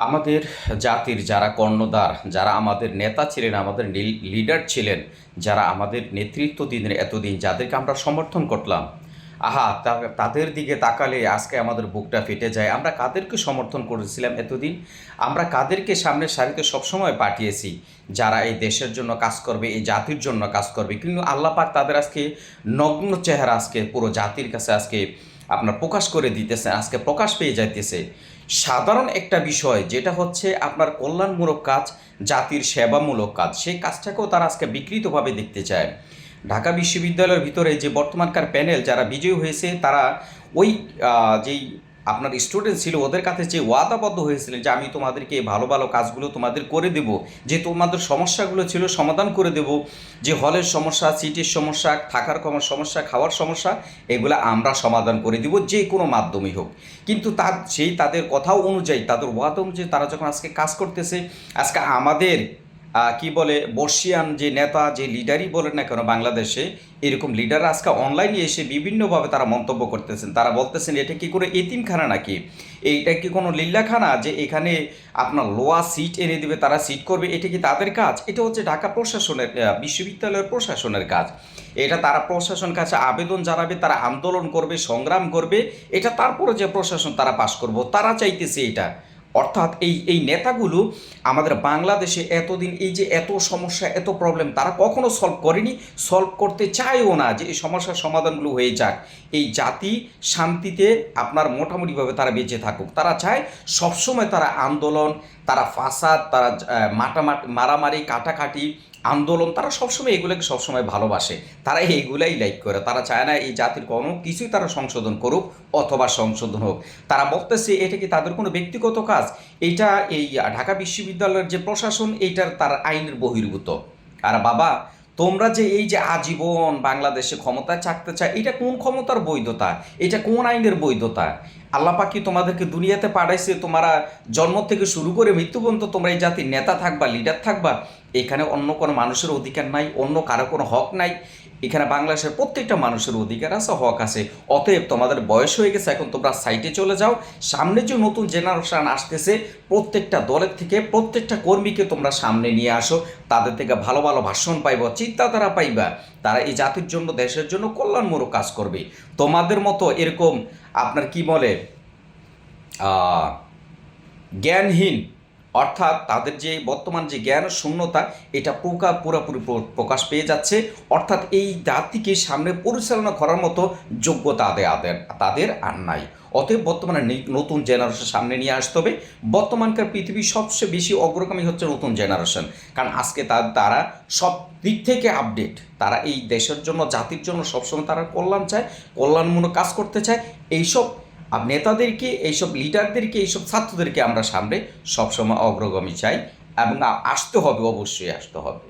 আমাদের জাতির যারা কর্ণধার, যারা আমাদের নেতা ছিলেন, আমাদের লিডার ছিলেন, যারা আমাদের নেতৃত্ব দিনের এতদিন যাদেরকে আমরা সমর্থন করলাম, তাদের দিকে তাকালে আজকে আমাদের বুকটা ফেটে যায়। আমরা কাদেরকে সমর্থন করেছিলাম এতদিন? আমরা কাদেরকে সামনের সারিতে সবসময় পাঠিয়েছি যারা এই দেশের জন্য কাজ করবে, এই জাতির জন্য কাজ করবে, কিন্তু আল্লাহ পাক তাদের আজকে নগ্ন চেহারা আজকে পুরো জাতির কাছে আজকে আপনার প্রকাশ করে দিতেছে, আজকে প্রকাশ পেয়ে যাইতেছে। সাধারণ একটা বিষয় যেটা হচ্ছে আপনার কল্যাণমূলক কাজ, জাতির সেবামূলক কাজ, সেই কাজটাকেও তারা আজকে বিকৃতভাবে দেখতে চায়। ঢাকা বিশ্ববিদ্যালয়ের ভিতরে যে বর্তমানকার প্যানেল যারা বিজয়ী হয়েছে, তারা ওই যেই আপনার স্টুডেন্ট ছিল ওদের কাছে যে ওয়াদাবদ্ধ হয়েছিলেন যে আমি তোমাদেরকে ভালো ভালো কাজগুলো তোমাদের করে দেব, যে তোমাদের সমস্যাগুলো ছিল সমাধান করে দেব, যে হলের সমস্যা, সিটির সমস্যা, থাকার সমস্যা, খাওয়ার সমস্যা, এগুলো আমরা সমাধান করে দেব যে কোনো মাধ্যমেই হোক। কিন্তু তাদের কথা অনুযায়ী, তাদের ওয়াদা অনুযায়ী তারা যখন আজকে কাজ করতেছে, আজকে আমাদের কি বলে বর্ষিয়ান যে নেতা, যে লিডারই বলেন না কেন বাংলাদেশে, এরকম লিডার আজকে অনলাইনে এসে বিভিন্নভাবে তারা মন্তব্য করতেছেন। তারা বলতেছেন এটা কি করে এতিমখানা নাকি, এইটা কি কোনো লিল্লাখানা যে এখানে আপনার লোয়া সিট এনে দেবে, তারা সিট করবে, এটা কি তাদের কাজ? এটা হচ্ছে ঢাকা প্রশাসনের, বিশ্ববিদ্যালয়ের প্রশাসনের কাজ। এটা তারা প্রশাসন কাছে আবেদন জানাবে, তারা আন্দোলন করবে, সংগ্রাম করবে, এটা তারপরে যে প্রশাসন তারা পাশ করবো, তারা চাইতেছে এটা। অর্থাৎ এই নেতাগুলো আমাদের বাংলাদেশে এতদিন এই যে এত সমস্যা, এত প্রবলেম তারা কখনো সলভ করেনি, সলভ করতে চায়ও না যে এই সমস্যার সমাধানগুলো হয়ে যাক, এই জাতি শান্তিতে আপনার মোটামুটিভাবে তারা বেঁচে থাকুক। তারা চায় সবসময় তারা আন্দোলন, তারা ফাসাদ, তারা মারামারি, কাটাকাটি, আন্দোলন, তারা সবসময় এগুলোকে সবসময় ভালোবাসে, তারা এইগুলাই লাইক করে। তারা চায় না এই জাতির কোনো কিছুই তারা সংশোধন করুক অথবা সংশোধন হোক। তারা বলতেছে এটা কি তাদের কোনো ব্যক্তিগত কাজ? এইটা এই ঢাকা বিশ্ববিদ্যালয়ের যে প্রশাসন, এইটার তার আইনের বহির্ভূত। আর বাবা, তোমরা যে এই যে আজীবন বাংলাদেশে ক্ষমতায় চাকতে চায়, এটা কোন ক্ষমতার বৈধতা? এটা কোন আইনের বৈধতা? আল্লাহ পাক কি তোমাদেরকে দুনিয়াতে পাঠাইছে তোমরা জন্ম থেকে শুরু করে মৃত্যু পর্যন্ত তোমরা এই জাতির নেতা থাকবা, লিডার থাকবা? এখানে অন্য কোনো মানুষের অধিকার নাই, অন্য কারো কোনো হক নাই। এখানে বাংলাদেশের প্রত্যেকটা মানুষের অধিকার আছে, হক আছে। অতএব তোমাদের বয়স হয়ে গেছে, এখন তোমরা সাইটে চলে যাও। সামনে যে নতুন জেনারেশন আসতেছে, প্রত্যেকটা দলের থেকে প্রত্যেকটা কর্মীকে তোমরা সামনে নিয়ে আসো, তাদের থেকে ভালো ভালো ভাষণ পাইবা, চিন্তাধারা পাইবা, তারা এই জাতির জন্য, দেশের জন্য কল্যাণমূলক কাজ করবে। তোমাদের মতো এরকম আপনার কি বলে জ্ঞানহীন, অর্থাৎ তাদের যে বর্তমান যে জ্ঞান শূন্যতা, এটা পুরোপুরি প্রকাশ পেয়ে যাচ্ছে। অর্থাৎ এই জাতিকে সামনে পরিচালনা করার মতো যোগ্যতা তাদের আর নাই। অতএব বর্তমানে নতুন জেনারেশন সামনে নিয়ে আসতে হবে। বর্তমানকার পৃথিবীর সবচেয়ে বেশি অগ্রগামী হচ্ছে নতুন জেনারেশন, কারণ আজকে তারা সব দিক থেকে আপডেট। তারা এই দেশের জন্য, জাতির জন্য সবসময় তারা কল্যাণ চায়, কল্যাণমূলক কাজ করতে চায়। এইসব নেতাদেরকে, এইসব লিডারদেরকে, এইসব ছাত্রদেরকে আমরা সামনে সবসময় অগ্রগামী চাই, এবং আসতে হবে, অবশ্যই আসতে হবে।